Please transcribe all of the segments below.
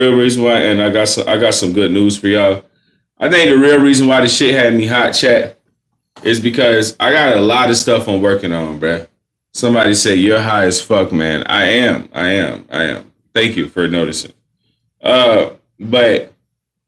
real reason why, and I got some good news for y'all. I think the real reason why the shit had me hot, chat, is because I got a lot of stuff I'm working on, bruh. Somebody say you're high as fuck, man. I am. Thank you for noticing. But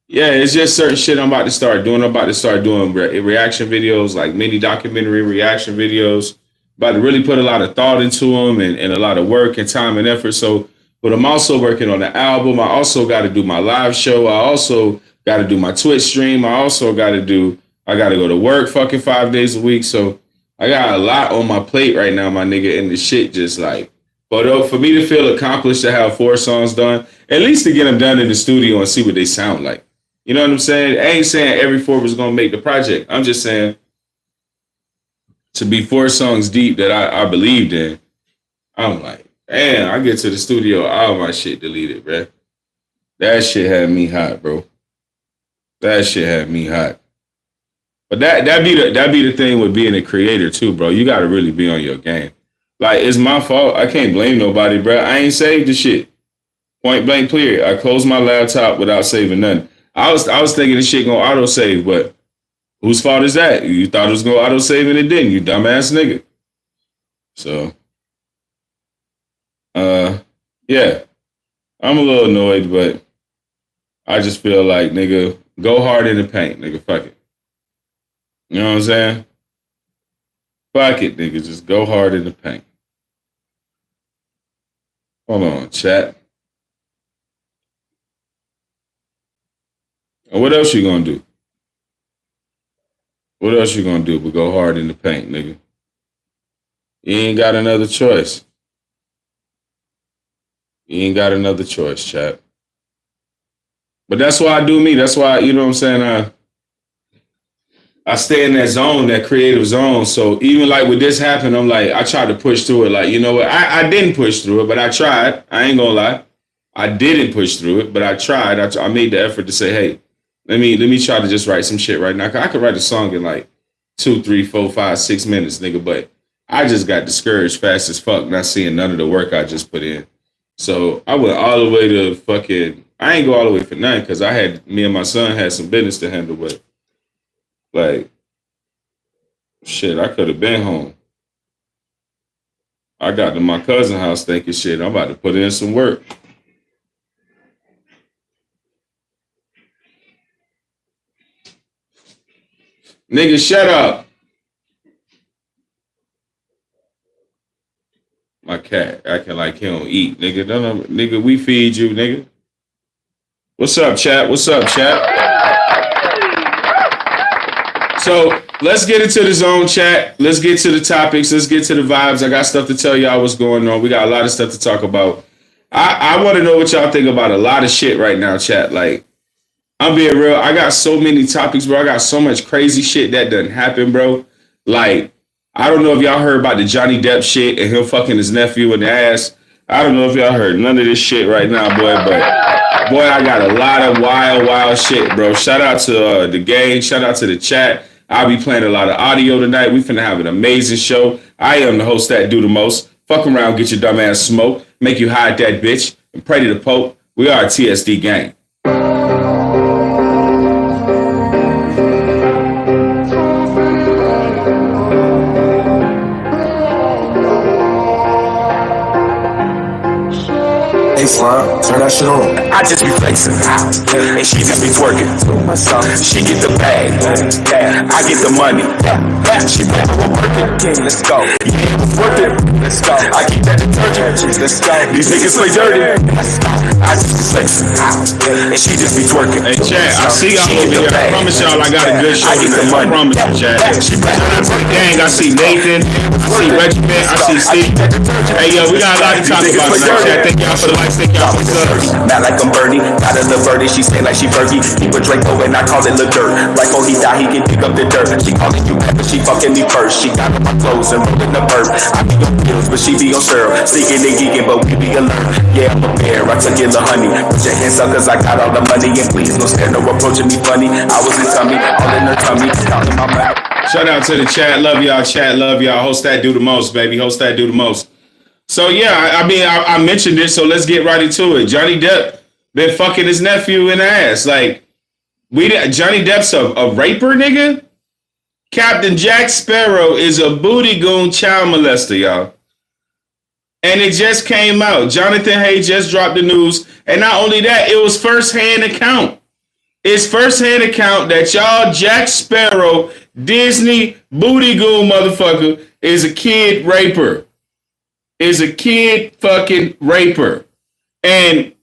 yeah, it's just certain shit I'm about to start doing. I'm about to start doing reaction videos, like mini documentary reaction videos. About to really put a lot of thought into them and a lot of work and time and effort. So, but I'm also working on the album. I also got to do my live show. I also got to do my Twitch stream. I got to go to work fucking 5 days a week. So I got a lot on my plate right now, my nigga. And the shit just like, but for me to feel accomplished to have 4 songs done, at least to get them done in the studio and see what they sound like. You know what I'm saying? I ain't saying every 4 was going to make the project. I'm just saying to be 4 songs deep that I believed in, I'm like, damn, I get to the studio, all my shit deleted, bro. That shit had me hot, bro. That shit had me hot. But that be the thing with being a creator too, bro. You got to really be on your game. Like, it's my fault. I can't blame nobody, bro. I ain't saved the shit. Point blank clear. I closed my laptop without saving nothing. I was thinking this shit gonna auto save, but whose fault is that? You thought it was gonna auto save and it didn't, you dumbass nigga. So, yeah, I'm a little annoyed, but I just feel like, nigga, go hard in the paint, nigga. Fuck it. You know what I'm saying? Fuck it, nigga. Just go hard in the paint. Hold on, chat. And what else you gonna do? What else you gonna do but go hard in the paint, nigga? You ain't got another choice. You ain't got another choice, chat. But that's why I do me. That's why, you know what I'm saying? I stay in that zone, that creative zone. So even like with this happen, I'm like, I tried to push through it. Like, you know what? I didn't push through it, but I tried. I ain't gonna lie. I didn't push through it, but I tried. I made the effort to say, hey, let me try to just write some shit right now. I could write a song in like 2, 3, 4, 5, 6 minutes, nigga. But I just got discouraged fast as fuck, not seeing none of the work I just put in. So I went all the way to fucking, I ain't go all the way for nothing because me and my son had some business to handle with. Like, shit, I could have been home. I got to my cousin's house thinking, shit, I'm about to put in some work. Nigga, shut up. My cat acting like he don't eat. Nigga, we feed you, nigga. What's up, chat? So let's get into the zone, chat. Let's get to the topics. Let's get to the vibes. I got stuff to tell y'all what's going on. We got a lot of stuff to talk about. I want to know what y'all think about a lot of shit right now, chat. Like, I'm being real. I got so many topics, bro. I got so much crazy shit that doesn't happen, bro. Like, I don't know if y'all heard about the Johnny Depp shit and him fucking his nephew in the ass. I don't know if y'all heard none of this shit right now, boy. But, boy, I got a lot of wild shit, bro. Shout out to the gang. Shout out to the chat. I'll be playing a lot of audio tonight. We finna have an amazing show. I am the host that do the most. Fuck around, get your dumb ass smoked. Make you hide that bitch. And pray to the Pope. We are a TSD gang. Turn that shit on. I just be flexing, and she just be twerking. She get the bag, I get the money. She better work it. Let's go. Work it. Let's go. I keep that detergent. Let's go. These niggas play dirty. I just be flexing, and she just be twerking. Hey, chat, I see y'all over here. I promise y'all I got a good show. I promise you, chat. Shout out to the gang. I see Nathan. I see Regiment. I see Steve. Hey, yo, we got a lot to talk about tonight, chat. Thank y'all for the likes. Thank y'all for the subs. Not like I'm Bernie, not a little birdie. She say like she Fergie. He was Draco and I call it Lil Dirt. Right before he die, he can pick up the dirt. She calling you back, but she fucking me first. She got on my clothes and rolling the bird. I be on pills, but she be on syrup. Sneaking and geeking, but we be alert. Yeah, I'm a bear, I took your honey. Put your hands up, cause I got all the money. And please, no stare, no approaching me funny. I was in tummy, all in her tummy. Counting my mouth. Shout out to the chat. Love y'all, chat. Love y'all. Host that do the most, baby. Host that do the most. So, yeah, I mean, I mentioned it, so let's get right into it. Johnny Depp been fucking his nephew in the ass. Like, Johnny Depp's a raper, nigga? Captain Jack Sparrow is a booty goon child molester, y'all. And it just came out. Jonathan Hayes just dropped the news. And not only that, it was first-hand account. It's first-hand account that y'all Jack Sparrow, Disney booty goon motherfucker, is a kid raper. Is a kid fucking raper. And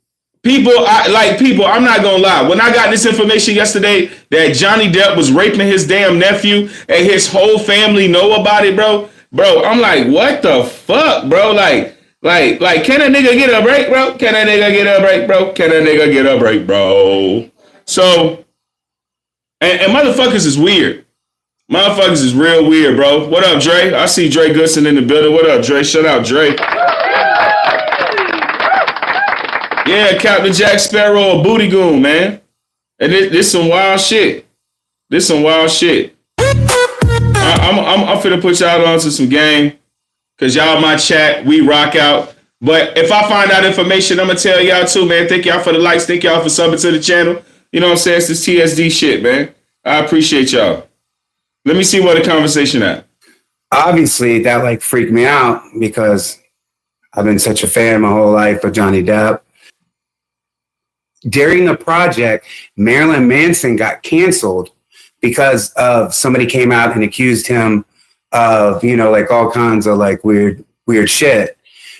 people, I'm not gonna lie. When I got this information yesterday that Johnny Depp was raping his damn nephew and his whole family know about it, bro, I'm like, what the fuck, bro? Like, can a nigga get a break, bro? Can a nigga get a break, bro? Can a nigga get a break, bro? So, and motherfuckers is weird. Motherfuckers is real weird, bro. What up, Dre? I see Dre Goodson in the building. What up, Dre? Shout out, Dre. Yeah, Captain Jack Sparrow, a booty goon, man. And this some wild shit. This some wild shit. I'm finna put y'all on to some game. Cause y'all my chat, we rock out. But if I find out information, I'm gonna tell y'all too, man. Thank y'all for the likes. Thank y'all for subbing to the channel. You know what I'm saying? It's this TSD shit, man. I appreciate y'all. Let me see where the conversation at. Obviously, that like freaked me out because I've been such a fan my whole life of Johnny Depp. During the project, Marilyn Manson got canceled because of somebody came out and accused him of, like all kinds of like weird shit,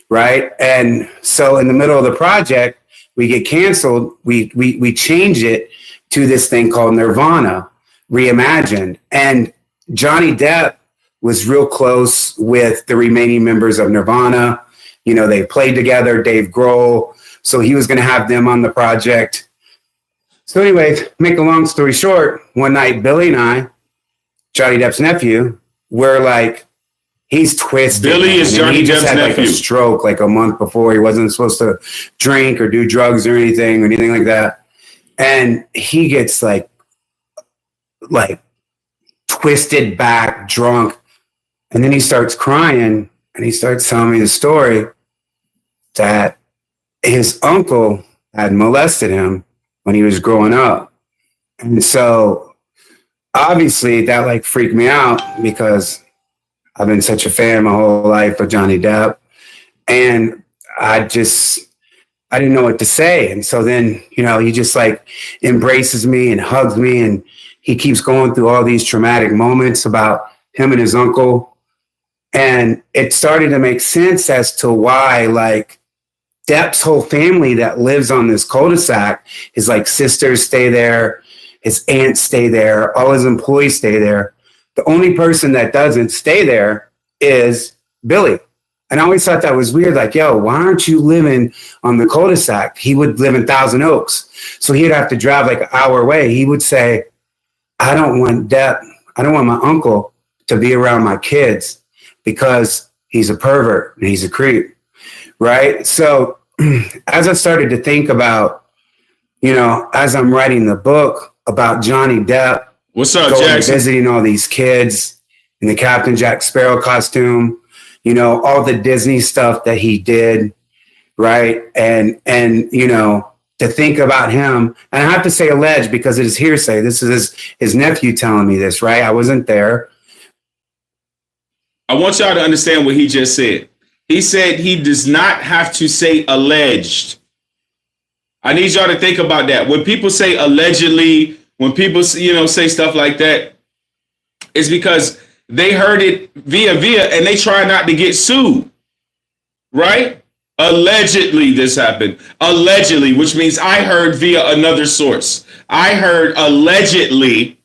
right? And so in the middle of the project, we get canceled. We change it to this thing called Nirvana Reimagined. And Johnny Depp was real close with the remaining members of Nirvana. They played together, Dave Grohl. So he was going to have them on the project. So anyways, make a long story short, one night, Billy and I, Johnny Depp's nephew, were like, he's twisted. Billy is Johnny Depp's nephew. Like a stroke like a month before. He wasn't supposed to drink or do drugs or anything like that. And he gets like twisted back, drunk. And then he starts crying and he starts telling me the story that his uncle had molested him when he was growing up. And so obviously that like freaked me out because I've been such a fan my whole life of Johnny Depp. And I didn't know what to say. And so then, he just like embraces me and hugs me. And he keeps going through all these traumatic moments about him and his uncle. And it started to make sense as to why like Depp's whole family that lives on this cul-de-sac, his like sisters stay there, his aunts stay there, all his employees stay there. The only person that doesn't stay there is Billy. And I always thought that was weird. Like, yo, why aren't you living on the cul-de-sac? He would live in Thousand Oaks. So he'd have to drive like an hour away. He would say, I don't want my uncle to be around my kids because he's a pervert and he's a creep. Right? So as I started to think about, as I'm writing the book about Johnny Depp, what's up, going Jackson? Visiting all these kids in the Captain Jack Sparrow costume, all the Disney stuff that he did, right? And to think about him, and I have to say alleged because it is hearsay. This is his nephew telling me this, right? I wasn't there. I want y'all to understand what he just said. He said he does not have to say alleged. I need y'all to think about that. When people say allegedly, when people, say stuff like that, it's because they heard it via, and they try not to get sued, right? Allegedly this happened. Allegedly, which means I heard via another source. I heard allegedly,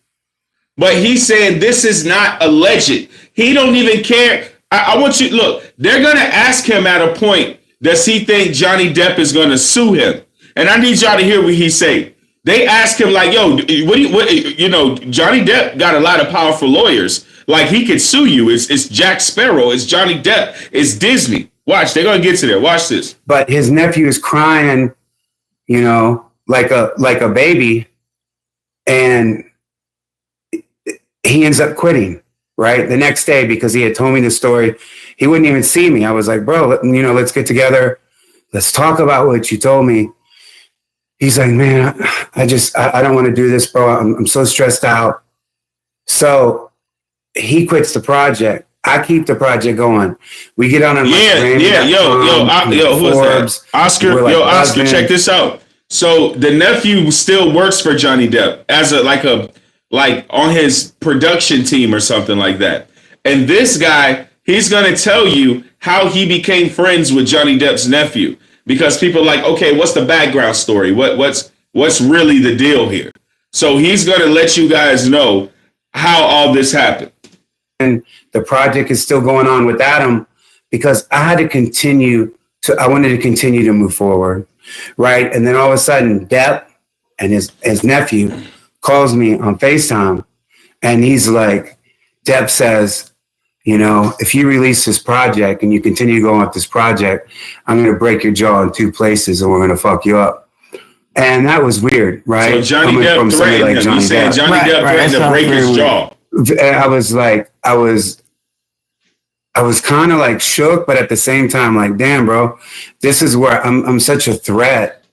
but he's saying this is not alleged. He don't even care. I want you, look, they're going to ask him at a point, does he think Johnny Depp is going to sue him? And I need y'all to hear what he say. They ask him like, yo, Johnny Depp got a lot of powerful lawyers. Like he could sue you. It's Jack Sparrow. It's Johnny Depp. It's Disney. Watch, they're going to get to there. Watch this. But his nephew is crying, like a baby. And he ends up quitting. Right. The next day, because he had told me the story, he wouldn't even see me. I was like, bro, let's get together. Let's talk about what you told me. he's like, man, I don't want to do this, bro. I'm so stressed out. So he quits the project. I keep the project going. We get on. Who is that? Oscar. Like, Oscar, check this out. So the nephew still works for Johnny Depp as on his production team or something like that. And this guy, he's gonna tell you how he became friends with Johnny Depp's nephew, because people are like, okay, what's the background story? What's really the deal here? So he's gonna let you guys know how all this happened. And the project is still going on without him, because I wanted to continue to move forward. Right. And then all of a sudden, Depp and his nephew calls me on FaceTime, and he's like, Depp says, if you release this project and you continue going with this project, I'm going to break your jaw in 2 places and we're going to fuck you up. And that was weird, right? So Johnny Depp threatened him. He said Johnny Depp threatened to break his jaw. I was kind of like shook, but at the same time, like, damn, bro, this is where I'm such a threat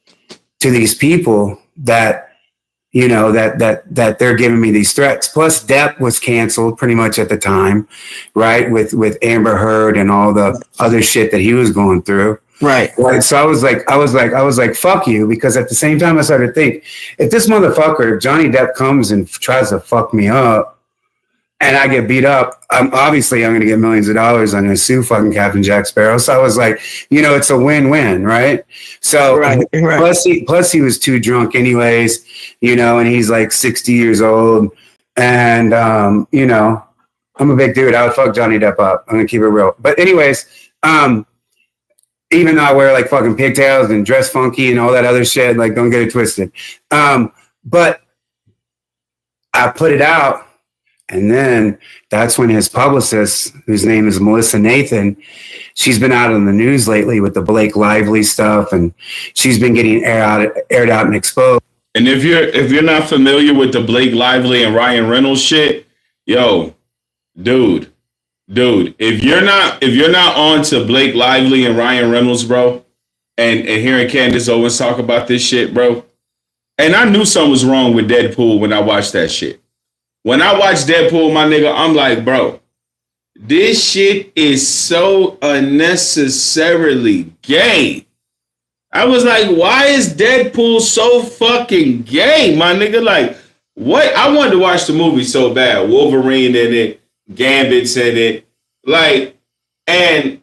to these people that, that they're giving me these threats. Plus Depp was canceled pretty much at the time, right? With Amber Heard and all the other shit that he was going through. Right. So I was like, fuck you. Because at the same time, I started to think, if this motherfucker, if Johnny Depp comes and tries to fuck me up and I get beat up, I'm going to get millions of dollars. I'm going to sue fucking Captain Jack Sparrow. So I was like, it's a win-win, right? So right. Plus he was too drunk anyways, and he's like 60 years old. And, I'm a big dude. I would fuck Johnny Depp up. I'm going to keep it real. But anyways, even though I wear like fucking pigtails and dress funky and all that other shit, like, don't get it twisted. But I put it out, and then that's when his publicist, whose name is Melissa Nathan, she's been out in the news lately with the Blake Lively stuff, and she's been getting aired out and exposed. And if you're not familiar with the Blake Lively and Ryan Reynolds shit, yo, dude, if you're not on to Blake Lively and Ryan Reynolds, bro, and hearing Candace Owens talk about this shit, bro, and I knew something was wrong with Deadpool when I watched that shit. When I watched Deadpool, my nigga, I'm like, bro, this shit is so unnecessarily gay. I was like, why is Deadpool so fucking gay, my nigga? Like, what? I wanted to watch the movie so bad. Wolverine in it, Gambit's in it. Like, and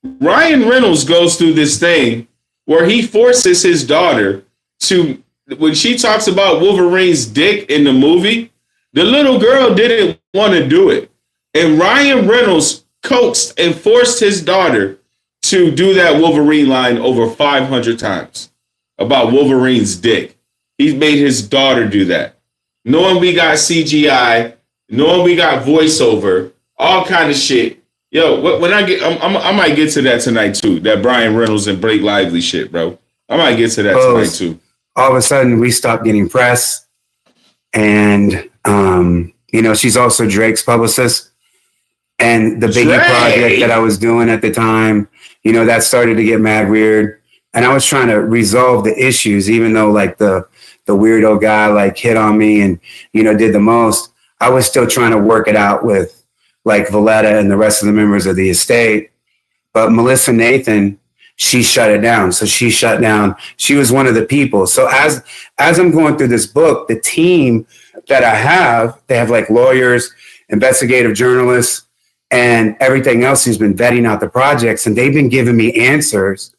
Ryan Reynolds goes through this thing where he forces his daughter to, when she talks about Wolverine's dick in the movie, the little girl didn't want to do it. And Ryan Reynolds coaxed and forced his daughter to do that Wolverine line over 500 times about Wolverine's dick. He made his daughter do that. Knowing we got CGI, knowing we got voiceover, all kind of shit. Yo, when I might get to that tonight too. That Brian Reynolds and Blake Lively shit, bro. I might get to that tonight too. All of a sudden, we stopped getting press, and she's also Drake's publicist. And the Biggie project that I was doing at the time, that started to get mad weird. And I was trying to resolve the issues, even though like the weirdo guy like hit on me and, did the most. I was still trying to work it out with like Valletta and the rest of the members of the estate. But Melissa Nathan, she shut it down. So she shut down. She was one of the people. So as I'm going through this book, the team that I have, they have like lawyers, investigative journalists, and everything else who's been vetting out the projects. And they've been giving me answers.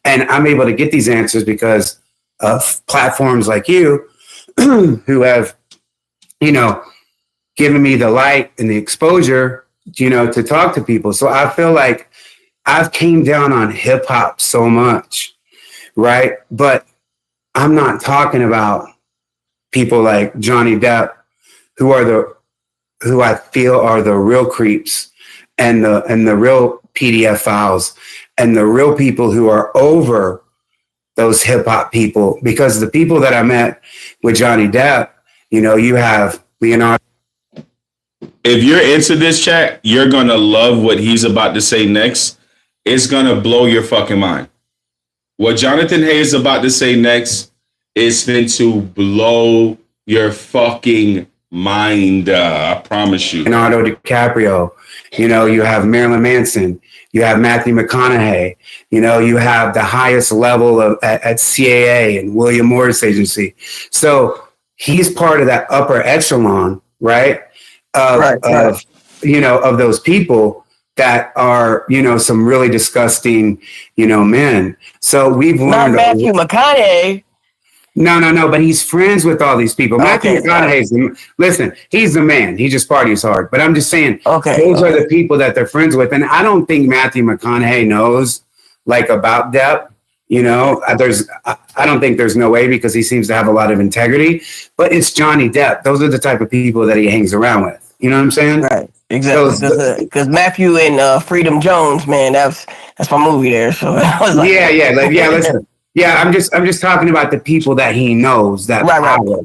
And I'm able to get these answers because of platforms like you who have, given me the light and the exposure, to talk to people. So I feel like I've came down on hip hop so much, right? But I'm not talking about people like Johnny Depp, who I feel are the real creeps and the real PDF files and the real people who are over those hip hop people. Because the people that I met with Johnny Depp, you have Leonardo. If you're into this chat, you're going to love what he's about to say next. It's going to blow your fucking mind. What Jonathan Hayes is about to say next is going to blow your fucking mind. I promise you. Leonardo DiCaprio, you know, you have Marilyn Manson, you have Matthew McConaughey, you know, you have the highest level at CAA and William Morris Agency. So he's part of that upper echelon, right? Of you know, of those people that are, you know, some really disgusting, you know, men. So we've learned. Not Matthew McConaughey. No, but he's friends with all these people. Matthew McConaughey's, listen, he's the man. He just parties hard. But I'm just saying, those are the people that they're friends with. And I don't think Matthew McConaughey knows, like, about Depp. You know, I don't think there's no way, because he seems to have a lot of integrity. But it's Johnny Depp. Those are the type of people that he hangs around with. You know what I'm saying? Right. Exactly. Because Matthew and Freedom Jones, man, that's my movie there. So I was like, listen. Yeah, I'm just talking about the people that he knows, that power.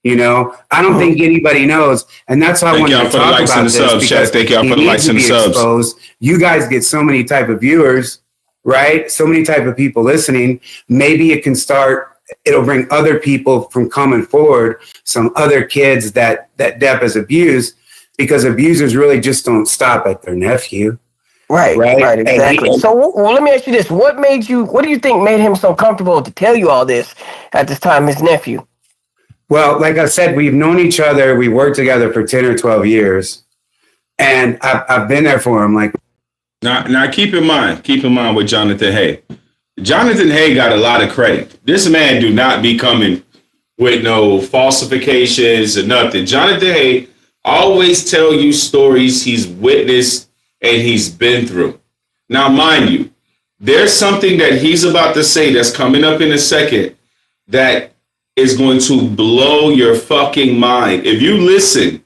You know, I don't think anybody knows, and that's why I wanted to talk about this, because thank y'all for the likes and the subs. You guys get so many type of viewers, right? So many type of people listening. Maybe it can start. It'll bring other people from coming forward, some other kids that Depp has abused, because abusers really just don't stop at their nephew. Right, exactly. So, let me ask you this: what do you think made him so comfortable to tell you all this at this time, his nephew? Well, like I said, we've known each other. We worked together for 10 or 12 years, and I've been there for him. Like, now, keep in mind with Jonathan Hay. Jonathan Hay got a lot of credit. This man do not be coming with no falsifications or nothing. Jonathan Hay always tell you stories he's witnessed and he's been through. Now, mind you, there's something that he's about to say that's coming up in a second that is going to blow your fucking mind. If you listen,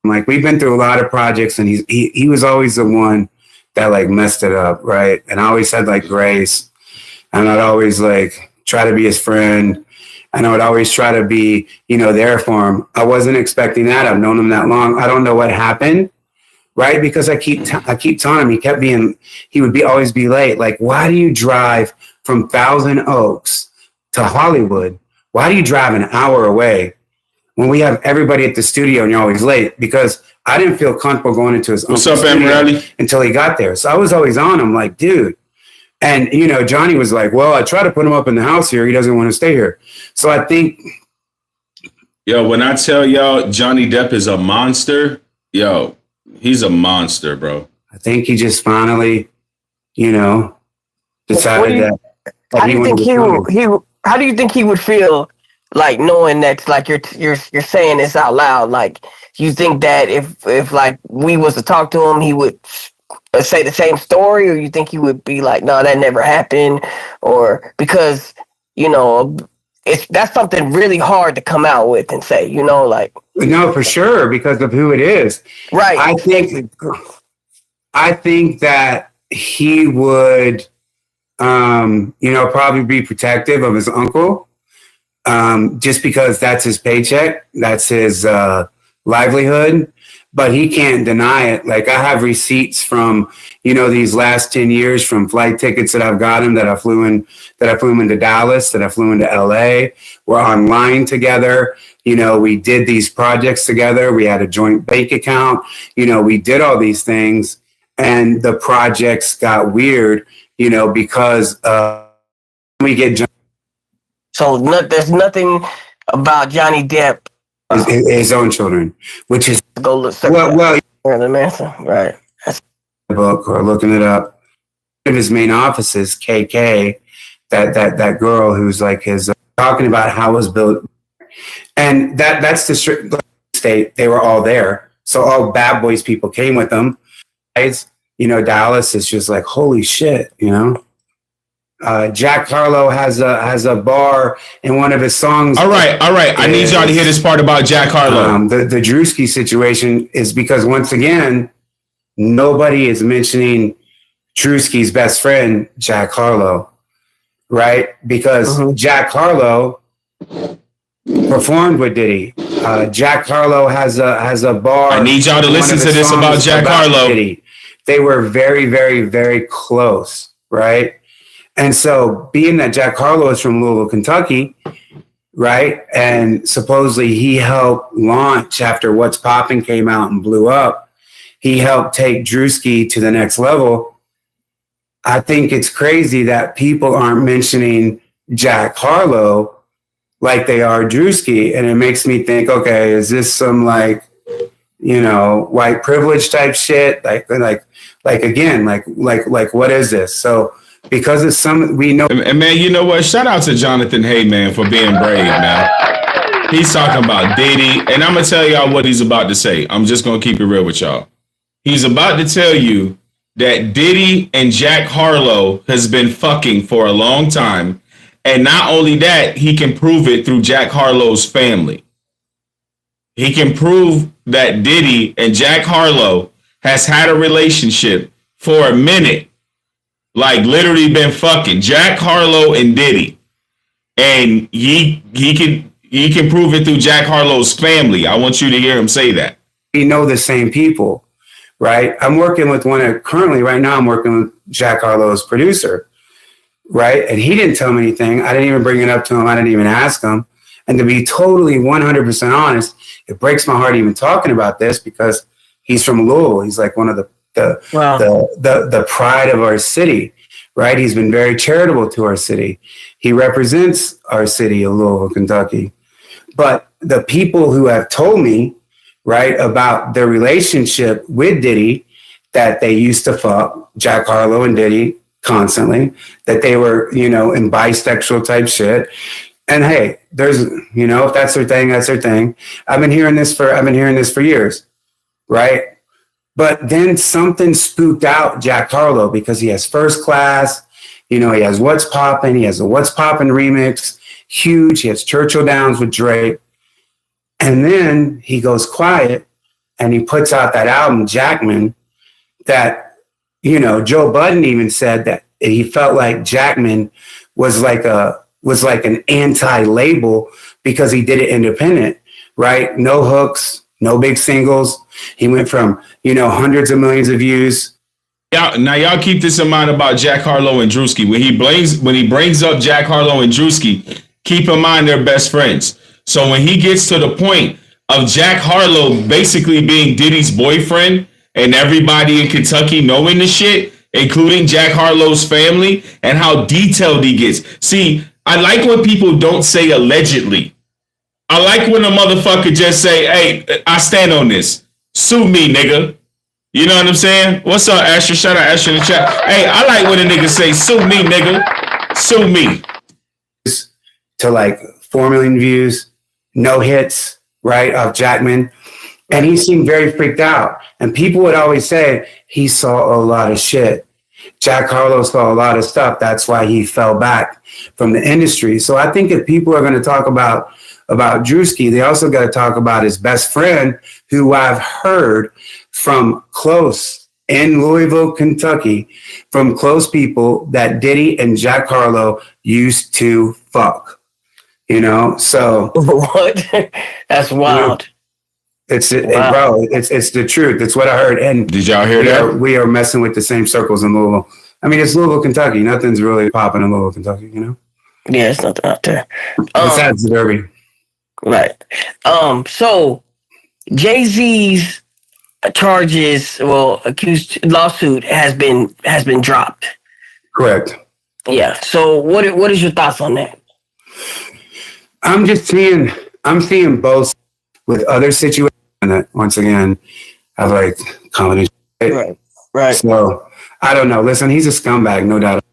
like, we've been through a lot of projects, and he was always the one that, like, messed it up, right? And I always had, like, grace, and I'd always, like, try to be his friend. And I would always try to be, you know, there for him. I wasn't expecting that. I've known him that long. I don't know what happened, right? Because I keep telling him, he would always be late. Like, why do you drive from Thousand Oaks to Hollywood? Why do you drive an hour away when we have everybody at the studio and you're always late? Because I didn't feel comfortable going into his What's up, studio until he got there. So I was always on him, like, dude. And, you know, Johnny was like, well, I try to put him up in the house here. He doesn't want to stay here. So I think. Yo, when I tell y'all Johnny Depp is a monster, yo, he's a monster, bro. I think he just finally, you know, decided that. How do you think he would feel, like, knowing that, like, you're saying this out loud? Like, you think that if like we was to talk to him, he would say the same story, or you think he would be like, no, that never happened? Or because, you know, that's something really hard to come out with and say, you know, like. No, for sure, because of who it is. Right. I think that he would, you know, probably be protective of his uncle, just because that's his paycheck, that's his livelihood. But he can't deny it. Like, I have receipts from, you know, these last 10 years, from flight tickets that I've got him, that I flew him into Dallas, that I flew into LA. We're online together. You know, we did these projects together. We had a joint bank account. You know, we did all these things, and the projects got weird, you know, because we get. So there's nothing about Johnny Depp. His own children, which is go look. Marilyn Manson, right? The book, or looking it up. One of his main offices, KK, that girl who's like his, talking about how it was built, and that's the state. They were all there, so all Bad Boys people came with them. You know, Dallas is just like, holy shit, you know. Jack Harlow has a bar in one of his songs. All right. I need y'all to hear this part about Jack Harlow. The Drewski situation is because, once again, nobody is mentioning Drewski's best friend, Jack Harlow, right? Because Jack Harlow performed with Diddy. Jack Harlow has a bar. I need y'all to listen to this about Jack Harlow. Diddy. They were very, very, very close, right? And so being that Jack Harlow is from Louisville, Kentucky, right? And supposedly he helped launch after What's Poppin' came out and blew up. He helped take Drewski to the next level. I think it's crazy that people aren't mentioning Jack Harlow like they are Drewski. And it makes me think, okay, is this some like, you know, white privilege type shit? Like again, like what is this? So because it's some, we know. And man, you know what? Shout out to Jonathan Hay, man, for being brave, man. He's talking about Diddy, and I'm gonna tell y'all what he's about to say. I'm just gonna keep it real with y'all. He's about to tell you that Diddy and Jack Harlow has been fucking for a long time. And not only that, he can prove it through Jack Harlow's family. He can prove that Diddy and Jack Harlow has had a relationship for a minute. Like literally been fucking Jack Harlow and Diddy. And he can prove it through Jack Harlow's family. I want you to hear him say that. We know the same people, right? I'm working with currently right now I'm working with Jack Harlow's producer, right? And he didn't tell me anything. I didn't even bring it up to him. I didn't even ask him. And to be totally 100% honest, it breaks my heart even talking about this because he's from Louisville. He's like one of the pride of our city, right? He's been very charitable to our city. He represents our city of Louisville, Kentucky. But the people who have told me, right, about their relationship with Diddy, that they used to fuck Jack Harlow and Diddy constantly, that they were, you know, in bisexual type shit. And hey, there's, you know, if that's their thing, that's their thing. I've been hearing this for years, right? But then something spooked out Jack Harlow because he has First Class, you know, he has What's Poppin', he has a What's Poppin' remix, huge, he has Churchill Downs with Drake. And then he goes quiet and he puts out that album, Jackman, that, you know, Joe Budden even said that he felt like Jackman was like an anti-label because he did it independent, right? No hooks, no big singles. He went from, you know, hundreds of millions of views. Now y'all keep this in mind about Jack Harlow and Drewski. When he brings up Jack Harlow and Drewski, keep in mind they're best friends. So when he gets to the point of Jack Harlow basically being Diddy's boyfriend and everybody in Kentucky knowing the shit, including Jack Harlow's family, and how detailed he gets. See, I like when people don't say allegedly. I like when a motherfucker just say, hey, I stand on this. Sue me, nigga. You know what I'm saying? What's up, Asher? Shout out Asher in the chat. Hey, I like when a nigga say, sue me, nigga. Sue me. To like 4 million views, no hits, right, of Jackman. And he seemed very freaked out. And people would always say he saw a lot of shit. Jack Harlow saw a lot of stuff. That's why he fell back from the industry. So I think if people are going to talk about Drewski, they also got to talk about his best friend, who I've heard from close in Louisville, Kentucky, from close people that Diddy and Jack Harlow used to fuck. You know, so what? That's wild. It's the truth. It's what I heard. And did y'all hear that? We are messing with the same circles in Louisville. I mean, it's Louisville, Kentucky. Nothing's really popping in Louisville, Kentucky, you know? Yeah, it's nothing out there. Besides the Derby. Right. So Jay-Z's accused lawsuit has been dropped. Correct. Yeah. So what is your thoughts on that? I'm seeing both with other situations that once again have like comedy. Right. So I don't know. Listen, he's a scumbag, no doubt.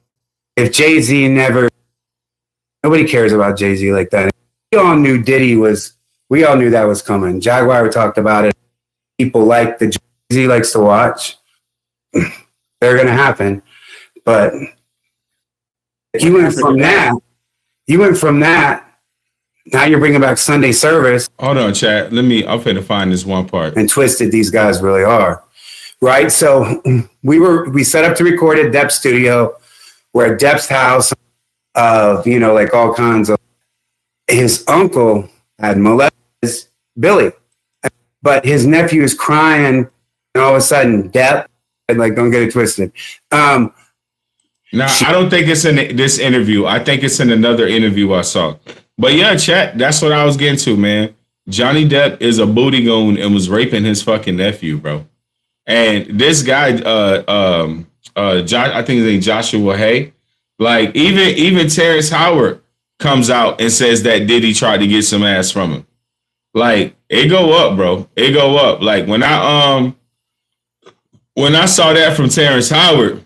If Jay-Z nobody cares about Jay-Z like that. We all knew that was coming. Jaguar talked about it. People like the Jay-Z likes to watch. They're gonna happen. But you went from that. Now you're bringing back Sunday service. Hold on, chat. I'm finna find this one part. And twisted these guys really are. Right? So we set up to record at Depp's studio. We're at Depp's house of, you know, like all kinds of. His uncle had molested Billy. But his nephew is crying, and all of a sudden, Depp, like, don't get it twisted. No, I don't think it's in this interview. I think it's in another interview I saw. But yeah, chat, that's what I was getting to, man. Johnny Depp is a booty goon and was raping his fucking nephew, bro. And this guy, I think his name Joshua Hay, like even Terrence Howard comes out and says that Diddy tried to get some ass from him. Like, it go up, bro. It go up. Like when I saw that from Terrence Howard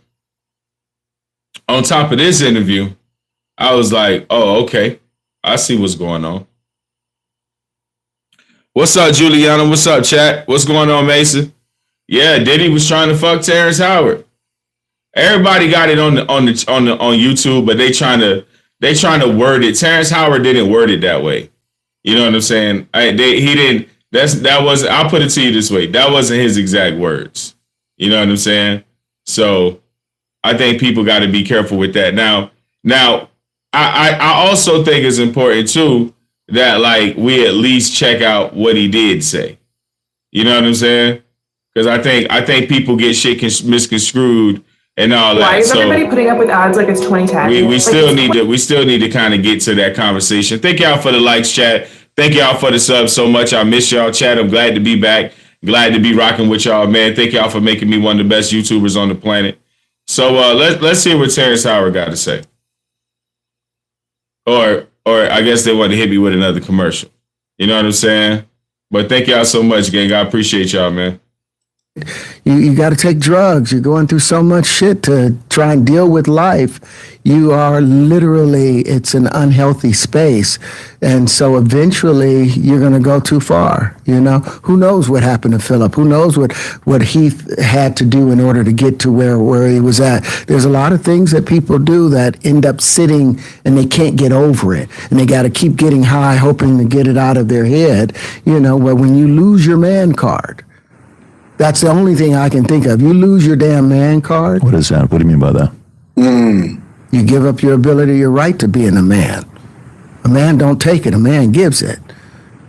on top of this interview, I was like, oh, okay. I see what's going on. What's up, Juliana? What's up, chat? What's going on, Mason? Yeah, Diddy was trying to fuck Terrence Howard. Everybody got it on YouTube, but they trying to word it. Terrence Howard didn't word it that way. You know what I'm saying? He didn't. I'll put it to you this way. That wasn't his exact words. You know what I'm saying? So I think people got to be careful with that. Now, I also think it's important too that like we at least check out what he did say. You know what I'm saying? Because I think people get shit misconstrued and all that. Why is everybody putting up with ads like it's 2010? We still need to kind of get to that conversation. Thank y'all for the likes, chat. Thank y'all for the subs so much. I miss y'all, chat. I'm glad to be back. Glad to be rocking with y'all, man. Thank y'all for making me one of the best YouTubers on the planet. So let's hear what Terrence Howard got to say. Or I guess they want to hit me with another commercial. You know what I'm saying? But thank y'all so much, gang. I appreciate y'all, man. You got to take drugs. You're going through so much shit to try and deal with life. You are literally, it's an unhealthy space. And so eventually you're going to go too far. You know, who knows what happened to Philip? Who knows what he had to do in order to get to where he was at? There's a lot of things that people do that end up sitting and they can't get over it. And they got to keep getting high, hoping to get it out of their head. You know, but when you lose your man card, that's the only thing I can think of. You lose your damn man card. What is that? What do you mean by that? You give up your ability, your right to being a man. A man don't take it. A man gives it.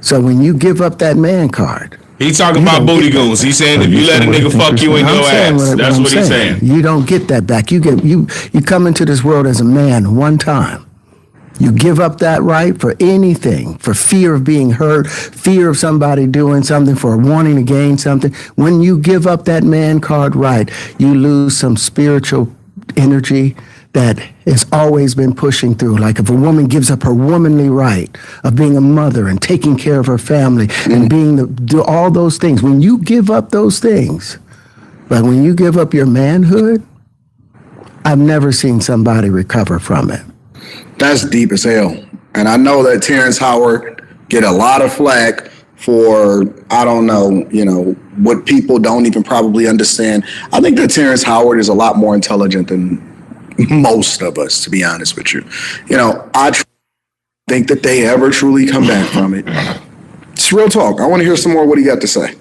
So when you give up that man card. He talking about booty goons. He's saying if you let a nigga fuck you in your ass, that's what he's saying. You don't get that back. You come into this world as a man one time. You give up that right for anything, for fear of being hurt, fear of somebody doing something, for wanting to gain something. When you give up that man card right, you lose some spiritual energy that has always been pushing through. Like if a woman gives up her womanly right of being a mother and taking care of her family and do all those things, when you give up those things, but when you give up your manhood, I've never seen somebody recover from it. That's deep as hell. And I know that Terrence Howard get a lot of flack for, I don't know, what people don't even probably understand. I think that Terrence Howard is a lot more intelligent than most of us, to be honest with you. I think that they ever truly come back from it. It's real talk. I want to hear some more of what he got to say.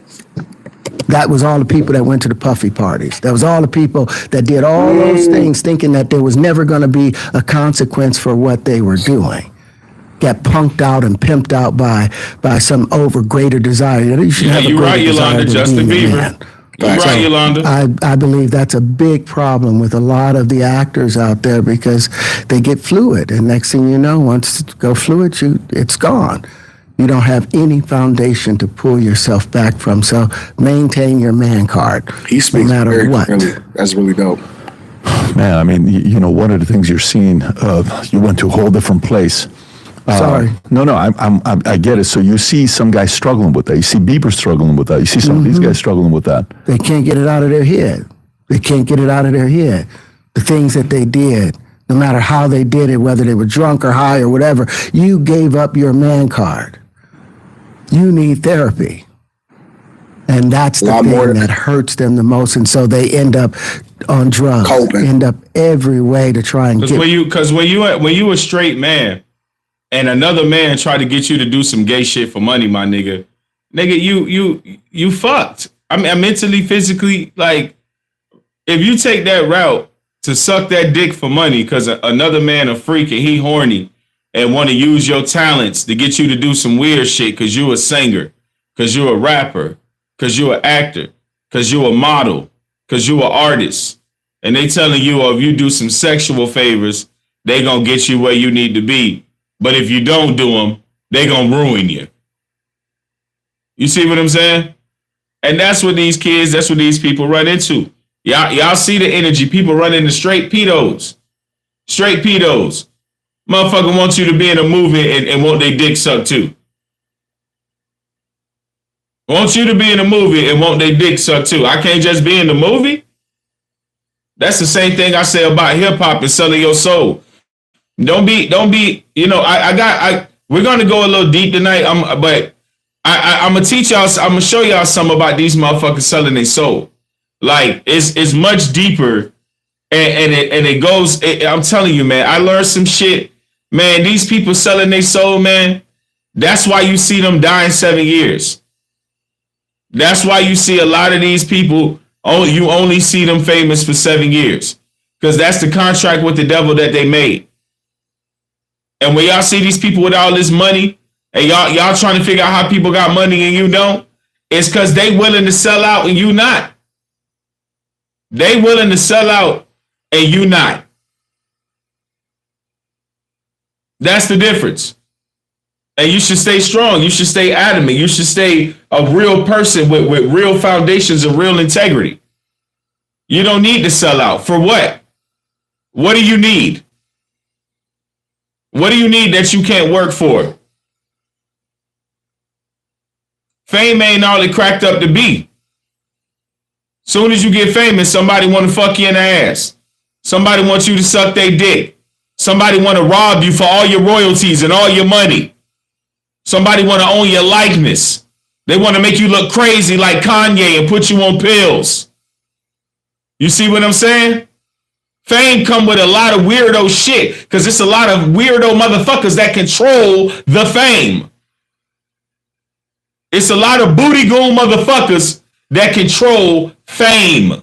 That was all the people that went to the puffy parties. That was all the people that did all those things thinking that there was never going to be a consequence for what they were doing. Got punked out and pimped out by some over greater desire. You should have a greater right, Yolanda, Justin Bieber. You're right, Yolanda. I believe that's a big problem with a lot of the actors out there because they get fluid. And next thing you know, once it go fluid, it's gone. You don't have any foundation to pull yourself back from. So maintain your man card. He speaks no matter what. That's really dope. Man, I mean, one of the things you're seeing, you went to a whole different place. Sorry. No, I get it. So you see some guys struggling with that. You see Bieber struggling with that. You see some of these guys struggling with that. They can't get it out of their head. They can't get it out of their head. The things that they did, no matter how they did it, whether they were drunk or high or whatever, you gave up your man card. You need therapy. And that's the thing that hurts them the most. And so they end up on drugs, end up every way to try and get. Because when you a straight man and another man try to get you to do some gay shit for money, my nigga, you fucked. I mean, mentally, physically, like, if you take that route to suck that dick for money because another man a freak and he horny and want to use your talents to get you to do some weird shit because you a singer, because you a rapper, because you an actor, because you a model, because you an artist, and they telling you, oh, if you do some sexual favors, they gonna get you where you need to be. But if you don't do them, they gonna ruin you. You see what I'm saying? And that's what these kids, that's what these people run into. Y'all see the energy. People run into straight pedos. Straight pedos. Motherfucker wants you to be in a movie and want they dick sucked too. Want you to be in a movie and want they dick sucked too. I can't just be in the movie. That's the same thing I say about hip hop and selling your soul. Don't be, you know, we're gonna go a little deep tonight. I'm gonna teach y'all, I'm gonna show y'all something about these motherfuckers selling their soul. Like it's much deeper and it goes, I'm telling you, man, I learned some shit. Man, these people selling their soul, man. That's why you see them die in 7 years. That's why you see a lot of these people, you only see them famous for 7 years. Because that's the contract with the devil that they made. And when y'all see these people with all this money, and y'all trying to figure out how people got money and you don't, it's because they willing to sell out and you not. They willing to sell out and you not. That's the difference. And you should stay strong. You should stay adamant. You should stay a real person with real foundations and real integrity. You don't need to sell out. For what? What do you need? What do you need that you can't work for? Fame ain't all it cracked up to be. Soon as you get famous, somebody want to fuck you in the ass. Somebody wants you to suck their dick. Somebody want to rob you for all your royalties and all your money. Somebody want to own your likeness. They want to make you look crazy like Kanye and put you on pills. You see what I'm saying? Fame come with a lot of weirdo shit because it's a lot of weirdo motherfuckers that control the fame. It's a lot of booty goon motherfuckers that control fame.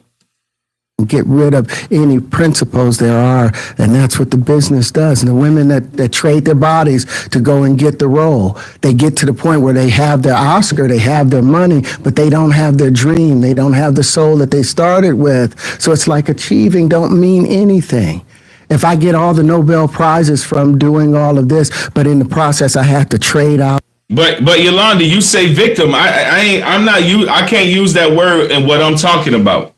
Get rid of any principles there are, and that's what the business does. And the women that trade their bodies to go and get the role, they get to the point where they have their Oscar, they have their money, but they don't have their dream. They don't have the soul that they started with. So it's like achieving don't mean anything. If I get all the Nobel Prizes from doing all of this, but in the process I have to trade out. But Yolanda, you say victim. I can't use that word in what I'm talking about.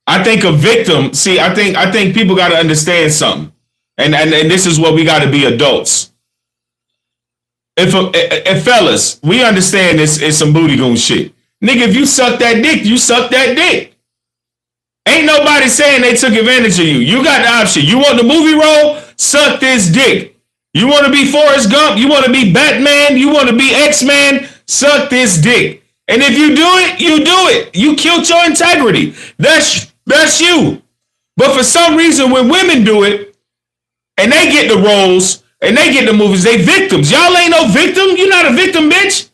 I think a victim, see, I think people got to understand something. And this is what we got to be adults. If fellas, we understand this is some booty goon shit. Nigga, if you suck that dick, you suck that dick. Ain't nobody saying they took advantage of you. You got the option. You want the movie role? Suck this dick. You want to be Forrest Gump? You want to be Batman? You want to be X-Man? Suck this dick. And if you do it, you do it. You killed your integrity. That's you. But for some reason, when women do it, and they get the roles, and they get the movies, they victims. Y'all ain't no victim. You're not a victim, bitch.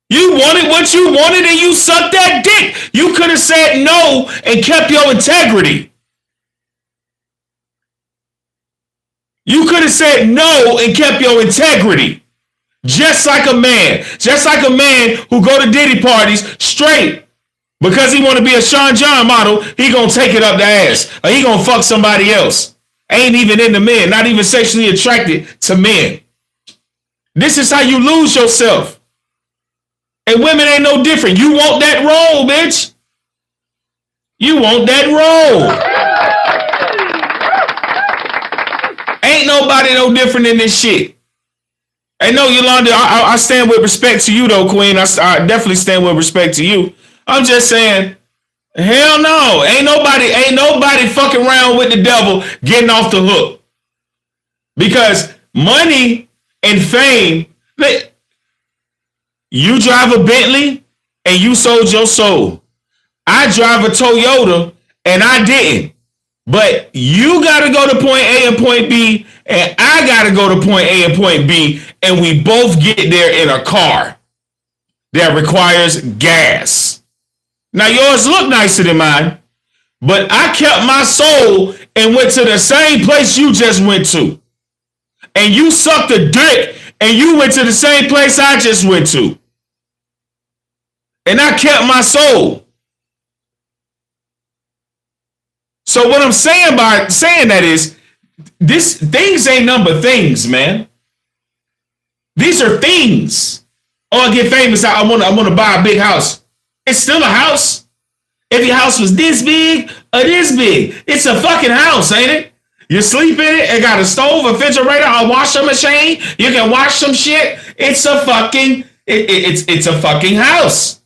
You wanted what you wanted, and you sucked that dick. You could have said no and kept your integrity. You could have said no and kept your integrity. Just like a man. Just like a man who go to Diddy parties straight. Because he want to be a Sean John model, he gonna take it up the ass. Or he gonna fuck somebody else. Ain't even into men. Not even sexually attracted to men. This is how you lose yourself. And women ain't no different. You want that role, bitch. You want that role. Ain't nobody no different in this shit. And no, Yolanda, I stand with respect to you though, Queen. I definitely stand with respect to you. I'm just saying, hell no. Ain't nobody fucking around with the devil getting off the hook. Because money and fame, you drive a Bentley and you sold your soul. I drive a Toyota and I didn't. But you got to go to point A and point B, and I got to go to point A and point B, and we both get there in a car that requires gas. Now, yours look nicer than mine, but I kept my soul and went to the same place you just went to. And you sucked a dick, and you went to the same place I just went to. And I kept my soul. So what I'm saying by saying that is this things ain't number things, man. These are things. Oh, I get famous. I want to buy a big house. It's still a house. If your house was this big or this big, it's a fucking house, ain't it? You sleep in it. It got a stove, a refrigerator, a washing machine. You can wash some shit. It's a fucking it's a fucking house.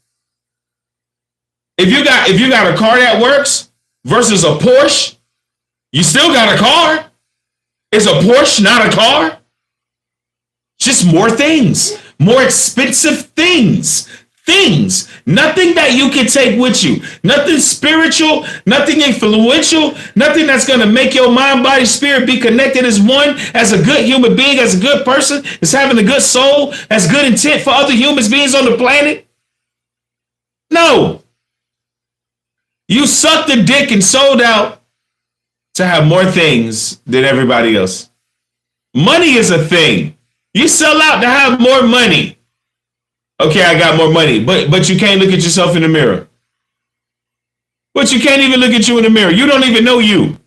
If you got a car that works versus a Porsche, you still got a car. Is a Porsche not a car? Just more things, more expensive things. Things, nothing that you can take with you, nothing spiritual, nothing influential, nothing that's going to make your mind, body, spirit be connected as one, as a good human being, as a good person, as having a good soul, as good intent for other human beings on the planet. No. You sucked the dick and sold out to have more things than everybody else. Money is a thing. You sell out to have more money. Okay, I got more money, but you can't look at yourself in the mirror. But you can't even look at you in the mirror. You don't even know you.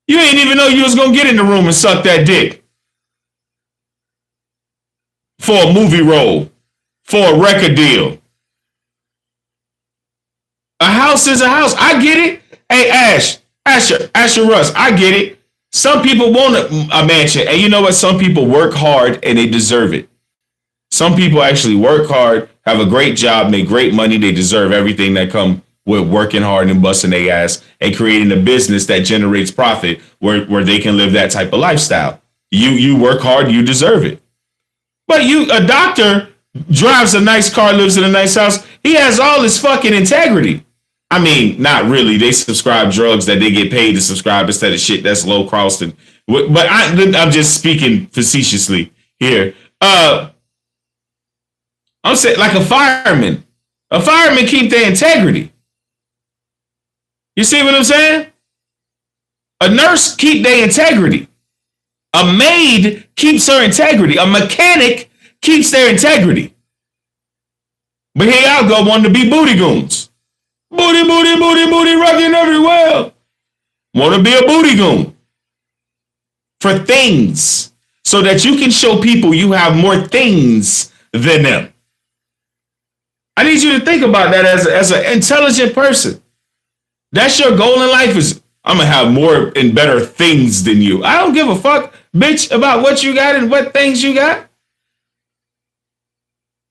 You ain't even know you was gonna get in the room and suck that dick. For a movie role. For a record deal. A house is a house. I get it. Hey, Asher Russ, I get it. Some people want a mansion. And you know what? Some people work hard and they deserve it. Some people actually work hard, have a great job, make great money. They deserve everything that come with working hard and busting their ass and creating a business that generates profit where they can live that type of lifestyle. You work hard, you deserve it. But a doctor drives a nice car, lives in a nice house. He has all his fucking integrity. I mean, not really. They subscribe drugs that they get paid to subscribe instead of shit that's low cost. But I'm just speaking facetiously here. I'm saying like a fireman. A fireman keep their integrity. You see what I'm saying? A nurse keep their integrity. A maid keeps her integrity. A mechanic keeps their integrity. But here y'all go wanting to be booty goons. Booty, rocking everywhere. Want to be a booty goon. For things. So that you can show people you have more things than them. I need you to think about that as an intelligent person. That's your goal in life is, I'm going to have more and better things than you. I don't give a fuck, bitch, about what you got and what things you got.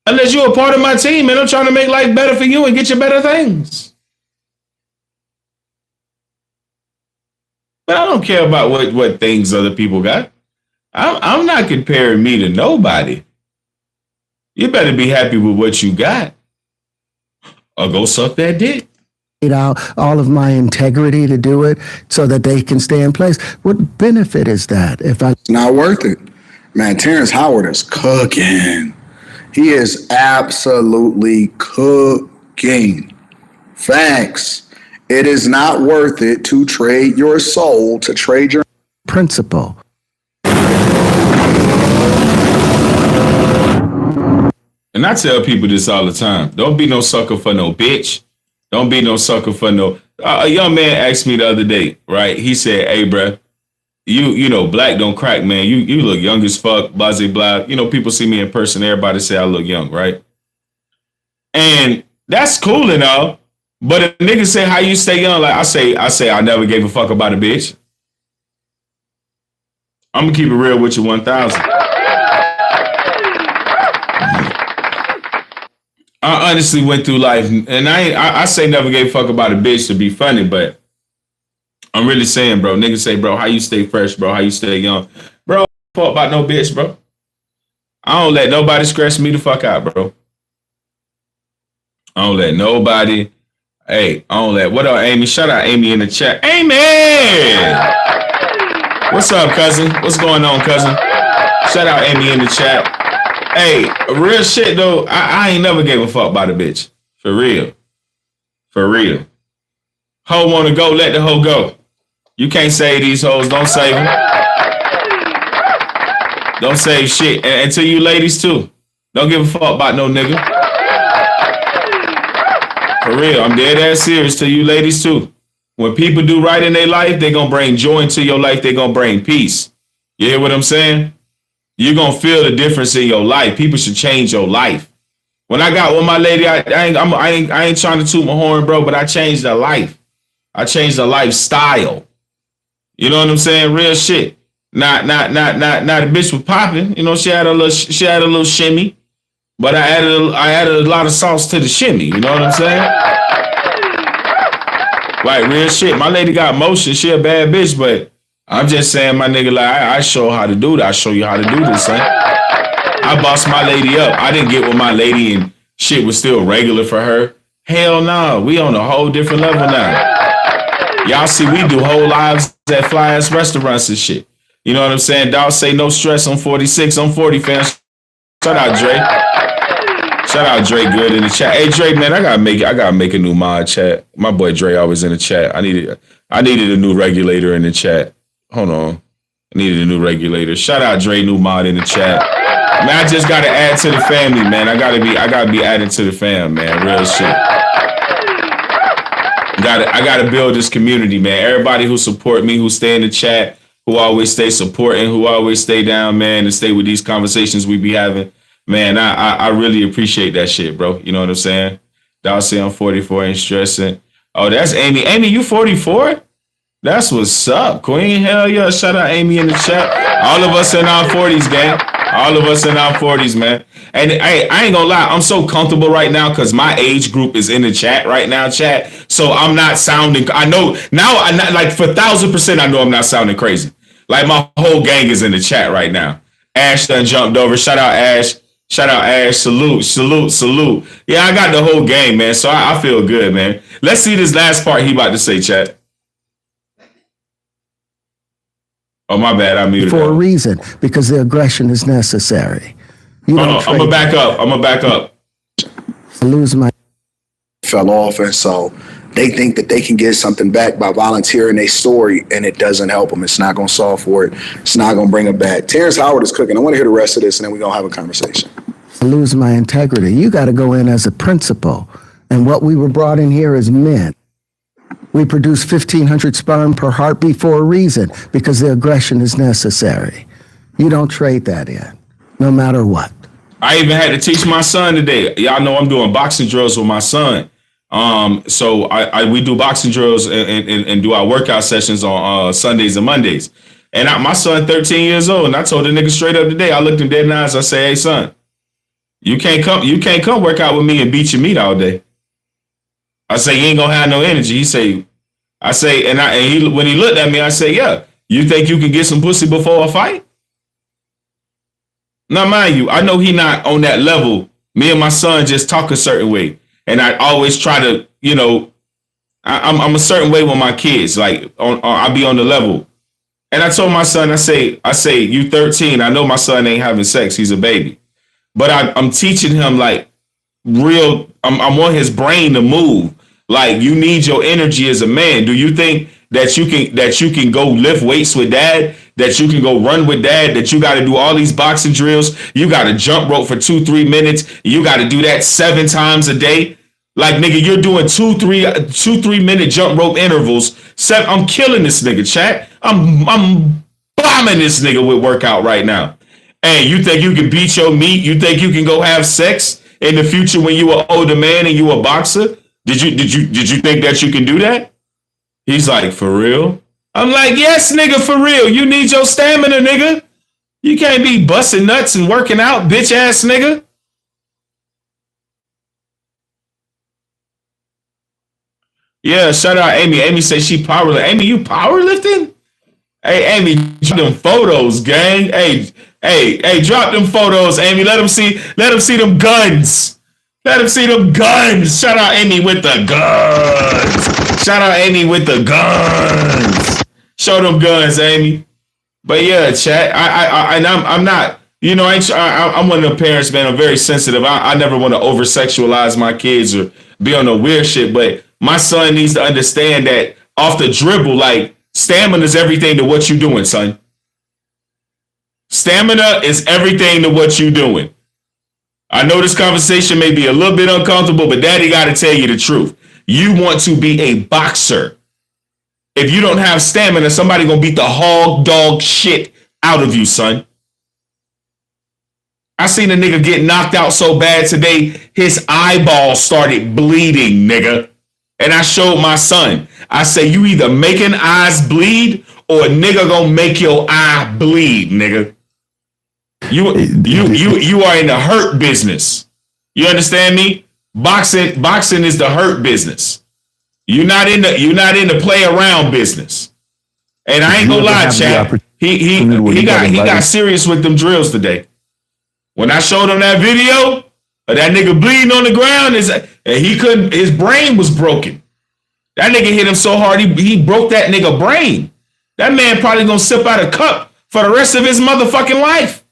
Unless you're a part of my team and I'm trying to make life better for you and get you better things. But I don't care about what things other people got. I'm not comparing me to nobody. You better be happy with what you got. Or go suck that dick. Out all of my integrity to do it so that they can stay in place. What benefit is that? It's not worth it. Man, Terrence Howard is cooking. He is absolutely cooking. Facts. It is not worth it to trade your soul, to trade your principle. And I tell people this all the time. Don't be no sucker for no bitch. Don't be no sucker for no. A young man asked me the other day, right? He said, hey, bro, you know, black don't crack, man. You look young as fuck, blah, blah. You know, people see me in person. Everybody say I look young, right? And that's cool and all. But a nigga say, how you stay young? Like I say, I never gave a fuck about a bitch. I'm going to keep it real with you 1,000. I honestly went through life, and I say never gave a fuck about a bitch to be funny, but I'm really saying, bro, niggas say, bro, how you stay fresh, bro? How you stay young? Bro, I don't fuck about no bitch, bro. I don't let nobody scratch me the fuck out, bro. I don't let nobody. Hey, I don't let. What up, Amy? Shout out Amy in the chat. Amy! What's up, cousin? What's going on, cousin? Shout out Amy in the chat. Hey, real shit though, I ain't never gave a fuck about a bitch. For real. For real. Hoe wanna go, let the hoe go. You can't save these hoes, don't save them. Don't save shit. And to you ladies too. Don't give a fuck about no nigga. For real, I'm dead ass serious to you ladies too. When people do right in their life, they're going to bring joy into your life. They're going to bring peace. You hear what I'm saying? You're going to feel the difference in your life. People should change your life. When I got with my lady, I ain't trying to toot my horn, bro, but I changed her life. I changed her lifestyle. You know what I'm saying? Real shit. Not the bitch was popping. You know, she had a little shimmy, but I added a lot of sauce to the shimmy. You know what I'm saying? Like real shit. My lady got motion. She a bad bitch, but I'm just saying, my nigga, like I show how to do that. I show you how to do this, son. I bossed my lady up. I didn't get with my lady and shit was still regular for her. Hell no. We on a whole different level now. Y'all see, we do whole lives at fly ass restaurants and shit. You know what I'm saying? Dog say no stress on 46. On 40 fans. Shout out Dre. Shout out Dre good in the chat. Hey Dre, man, I gotta make a new mod chat. My boy Dre always in the chat. I needed a new regulator in the chat. Hold on. I needed a new regulator. Shout out Dre, new mod in the chat. Man, I just gotta add to the family, man. I gotta be added to the fam, man. Real shit. I gotta build this community, man. Everybody who support me, who stay in the chat, who always stay supporting, who always stay down, man, and stay with these conversations we be having. Man, I really appreciate that shit, bro. You know what I'm saying? Dog say I'm 44, ain't stressing. Oh, that's Amy. Amy, you 44? That's what's up, Queen. Hell yeah. Shout out Amy in the chat. All of us in our 40s, gang. All of us in our 40s, man. And hey, I ain't gonna lie, I'm so comfortable right now because my age group is in the chat right now, chat. So I'm not sounding, I know now, I'm not, like for 1,000%, I know I'm not sounding crazy. Like my whole gang is in the chat right now. Ash done jumped over. Shout out Ash. Shout out Ash. Salute, salute, salute. Yeah, I got the whole game, man. So I feel good, man. Let's see this last part he about to say, chat. Oh, my bad. I muted for a reason, because the aggression is necessary. I'm gonna back up. I lose my fell off, and so they think that they can get something back by volunteering their story, and it doesn't help them. It's not going to solve for it. It's not going to bring them back. Terrence Howard is cooking. I want to hear the rest of this, and then we're going to have a conversation. I lose my integrity. You got to go in as a principal, and what we were brought in here as men. We produce 1,500 sperm per heartbeat for a reason, because the aggression is necessary. You don't trade that in, no matter what. I even had to teach my son today. Y'all know I'm doing boxing drills with my son. So we do boxing drills and do our workout sessions on Sundays and Mondays. And my son 13 years old, and I told the nigga straight up today, I looked him dead in the eyes, I say, hey son, you can't come work out with me and beat your meat all day. I say, you ain't gonna have no energy. When he looked at me, I say, yeah, you think you can get some pussy before a fight? Now, mind you, I know he not on that level. Me and my son just talk a certain way. And I always try to, you know, I'm a certain way with my kids. Like, I'll be on the level. And I told my son, I say, you 13. I know my son ain't having sex. He's a baby. But I'm teaching him, like, real, I want his brain to move. Like, you need your energy as a man. Do you think that you can go lift weights with dad? That you can go run with dad? That you got to do all these boxing drills? You got to jump rope for 2-3 minutes. You got to do that 7 times a day. Like, nigga, you're doing 2-3 minute jump rope intervals. I'm killing this nigga, chat. I'm bombing this nigga with workout right now. Hey, you think you can beat your meat? You think you can go have sex in the future when you an older man and you a boxer? Did you think that you can do that? He's like, for real? I'm like, yes, nigga, for real. You need your stamina, nigga. You can't be busting nuts and working out, bitch ass nigga. Yeah, shout out Amy. Amy says she powerlifting. Amy, you powerlifting? Hey, Amy, drop them photos, gang. Hey, drop them photos, Amy. Let them see them guns. Let them see them guns. Shout out Amy with the guns. Shout out Amy with the guns. Show them guns, Amy. But yeah, chat. I'm not. You know, I'm one of the parents, man. I'm very sensitive. I never want to over sexualize my kids or be on the weird shit. But my son needs to understand that off the dribble, like, stamina is everything to what you doing, son. Stamina is everything to what you doing. I know this conversation may be a little bit uncomfortable, but daddy got to tell you the truth. You want to be a boxer. If you don't have stamina, somebody gonna beat the hog dog shit out of you, son. I seen a nigga get knocked out so bad today, his eyeball started bleeding, nigga. And I showed my son. I say, you either making eyes bleed or a nigga gonna make your eye bleed, nigga. You are in the hurt business. You understand me? Boxing is the hurt business. You're not in the play around business. And I ain't gonna lie, Chad. He got serious with them drills today. When I showed him that video of that nigga bleeding on the ground, his brain was broken. That nigga hit him so hard, he broke that nigga brain. That man probably gonna sip out a cup for the rest of his motherfucking life.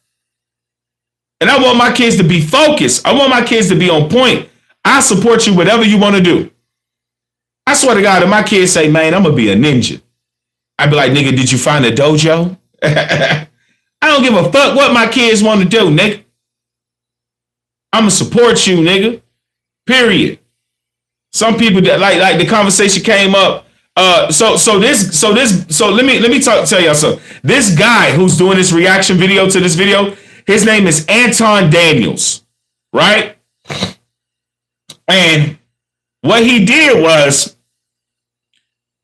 And I want my kids to be focused. I want my kids to be on point. I support you, whatever you want to do. I swear to God, if my kids say, man, I'm gonna be a ninja, I'd be like, nigga, did you find a dojo? I don't give a fuck what my kids want to do, nigga. I'm gonna support you, nigga. Period. Some people that like the conversation came up. So let me tell y'all something. This guy who's doing this reaction video to this video, his name is Anton Daniels, right? And what he did was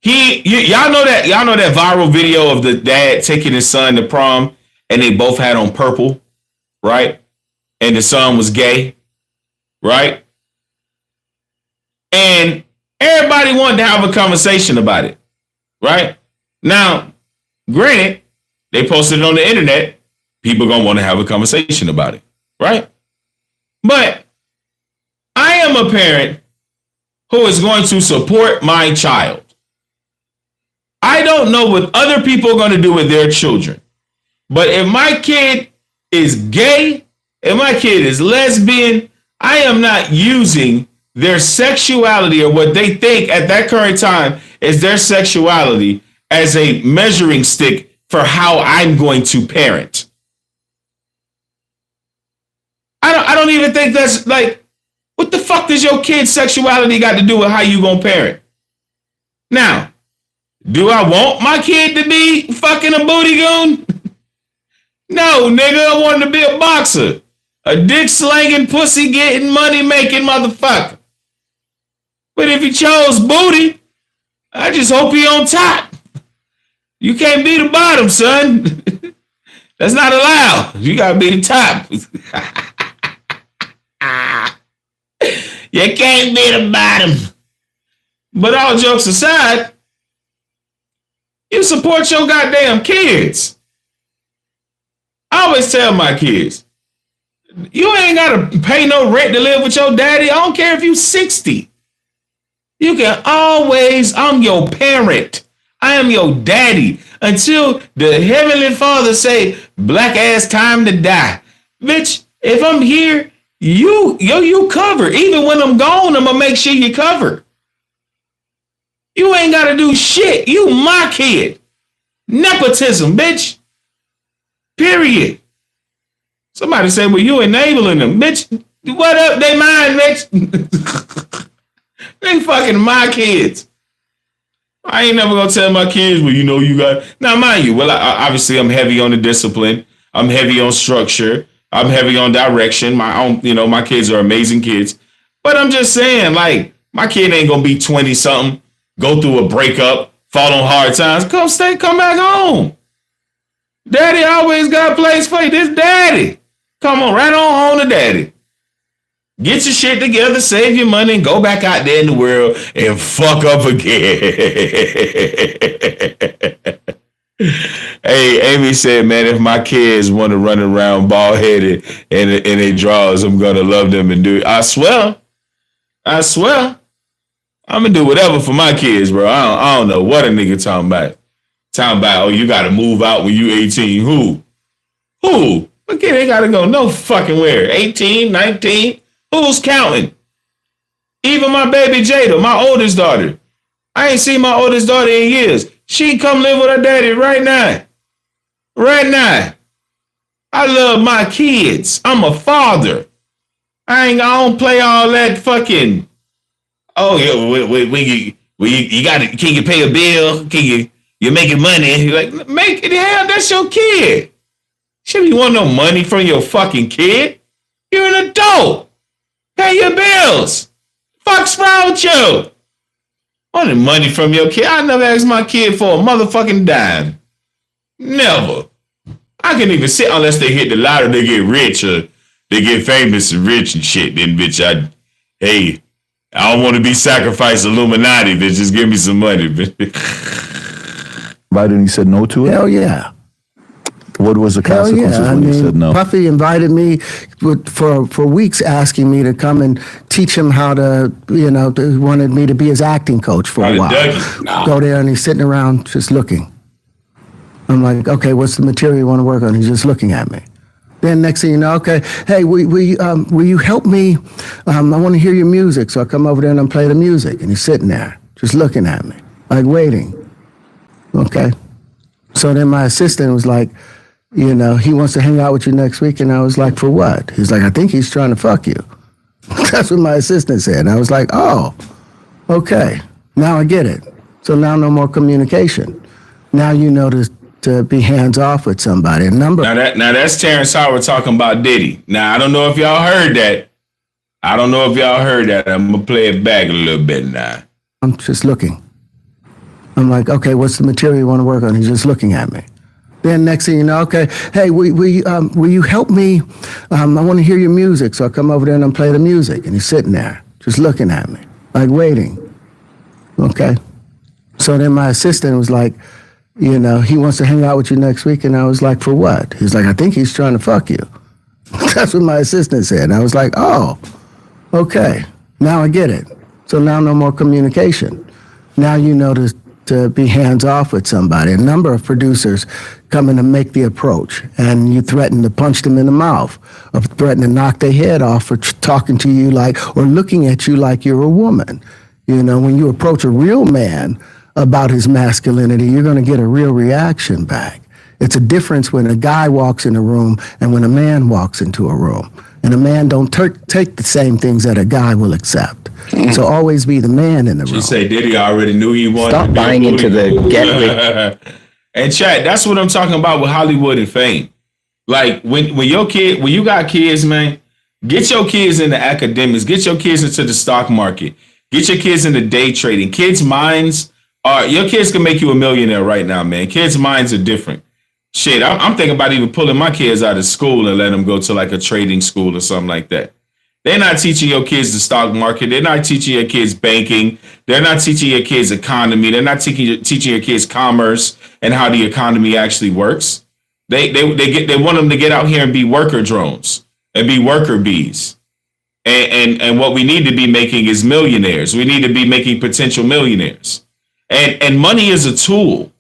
y'all know that viral video of the dad taking his son to prom and they both had on purple, right? And the son was gay, right? And everybody wanted to have a conversation about it, right? Now, granted, they posted it on the internet. People gonna want to have a conversation about it, right? But I am a parent who is going to support my child. I don't know what other people are going to do with their children. But if my kid is gay, if my kid is lesbian, I am not using their sexuality or what they think at that current time is their sexuality as a measuring stick for how I'm going to parent. I don't even think that's like, what the fuck does your kid's sexuality got to do with how you gonna parent? Now, do I want my kid to be fucking a booty goon? No, nigga, I want him to be a boxer. A dick slanging, pussy getting, money making motherfucker. But if he chose booty, I just hope he on top. You can't be the bottom, son. That's not allowed. You gotta be the top. You can't be the bottom. But all jokes aside, you support your goddamn kids. I always tell my kids, you ain't gotta pay no rent to live with your daddy. I don't care if you 60. You can always, I'm your parent. I am your daddy. Until the Heavenly Father say, black ass time to die. Bitch, if I'm here, you cover. Even when I'm gone, I'm gonna make sure you cover. You ain't gotta do shit. You my kid. Nepotism, bitch. Period. Somebody said, well, you enabling them. Bitch, what up? They mine, bitch. They fucking my kids. I ain't never gonna tell my kids, well, you know, you got. Now, mind you, well, obviously I'm heavy on the discipline. I'm heavy on structure. I'm heavy on direction. My kids are amazing kids. But I'm just saying, like, my kid ain't gonna be 20 something, go through a breakup, fall on hard times. Come back home. Daddy always got a place for you. This daddy. Come on, right on home to daddy. Get your shit together, save your money, and go back out there in the world and fuck up again. Hey, Amy said, man, if my kids want to run around bald headed and they draws, I'm gonna love them and do it. I swear. I'm gonna do whatever for my kids, bro. I don't know what a nigga talking about. Oh, you gotta move out when you 18. Who? My kid ain't gotta go no fucking where. 18, 19. Who's counting? Even my baby Jada, my oldest daughter. I ain't seen my oldest daughter in years. She come live with her daddy right now. I love my kids. I'm a father. I don't play all that fucking. Oh yeah, when well, can you pay a bill? You're making money. You're like, make it, hell, that's your kid. Shit, you want no money from your fucking kid? You're an adult. Pay your bills. Fuck's wrong with you? Wanted money from your kid. I never asked my kid for a motherfucking dime. Never. I can even sit unless they hit the lottery, they get rich or they get famous and rich and shit. Then, bitch, I don't want to be sacrificed Illuminati, bitch. Just give me some money, bitch. Invited and he said no to it? Hell yeah. What was the consequences when he said no? Puffy invited me for weeks, asking me to come and teach him how to, wanted me to be his acting coach for a while. Go there and he's sitting around just looking. I'm like, okay, what's the material you want to work on? He's just looking at me. Then next thing you know, okay, hey, will you help me? I want to hear your music. So I come over there and I play the music. And he's sitting there just looking at me, like waiting. Okay. So then my assistant was like, he wants to hang out with you next week. And I was like, for what? He's like, I think he's trying to fuck you. That's what my assistant said. And I was like, oh, okay. Now I get it. So now no more communication. Now you know to be hands off with somebody. Now that's Terrence Howard talking about Diddy. Now I don't know if y'all heard that. I'm gonna play it back a little bit now. I'm just looking. I'm like, okay, what's the material you want to work on? He's just looking at me. Then next thing you know, okay, hey, will you help me? I want to hear your music. So I come over there and I play the music. And he's sitting there just looking at me, like waiting. Okay. So then my assistant was like, he wants to hang out with you next week. And I was like, for what? He's like, I think he's trying to fuck you. That's what my assistant said. And I was like, oh, okay. Now I get it. So now no more communication. Now you know to be hands off with somebody. A number of producers come in to make the approach, and you threaten to punch them in the mouth, or threaten to knock their head off for talking to you or looking at you like you're a woman. When you approach a real man about his masculinity, you're going to get a real reaction back. It's a difference when a guy walks in a room and when a man walks into a room. And a man don't take the same things that a guy will accept. So always be the man in the room. She say Diddy already knew he wanted Stop to be buying into the get rich. And chat, that's what I'm talking about with Hollywood and fame. Like when you got kids, man, get your kids into academics, get your kids into the stock market, get your kids into day trading. Kids' minds your kids can make you a millionaire right now, man. Kids' minds are different. Shit, I'm thinking about even pulling my kids out of school and letting them go to like a trading school or something like that. They're not teaching your kids the stock market. They're not teaching your kids banking. They're not teaching your kids economy. They're not teaching your kids commerce and how the economy actually works. They want them to get out here and be worker drones and be worker bees. And what we need to be making is millionaires. We need to be making potential millionaires. And money is a tool.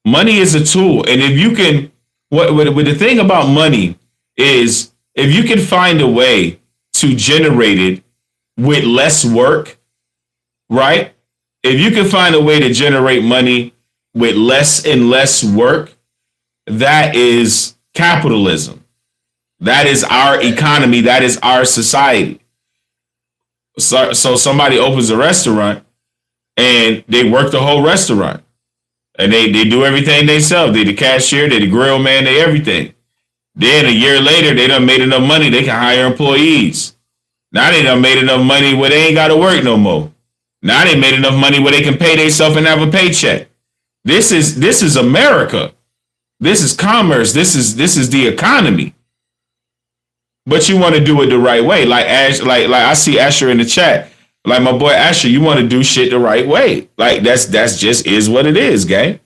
Money is a tool. And if you can, what the thing about money is if you can find a way to generate it with less work, right? If you can find a way to generate money with less and less work, that is capitalism. That is our economy. That is our society. So somebody opens a restaurant and they work the whole restaurant. And they do everything themselves. They the cashier, they the grill man, they everything. Then a year later, they done made enough money, they can hire employees. Now they done made enough money where they ain't got to work no more. Now they made enough money where they can pay themselves and have a paycheck. This is America. This is commerce. This is the economy. But you want to do it the right way. Like I see Asher in the chat. Like my boy Asher, you want to do shit the right way. Like that's just is what it is, gang.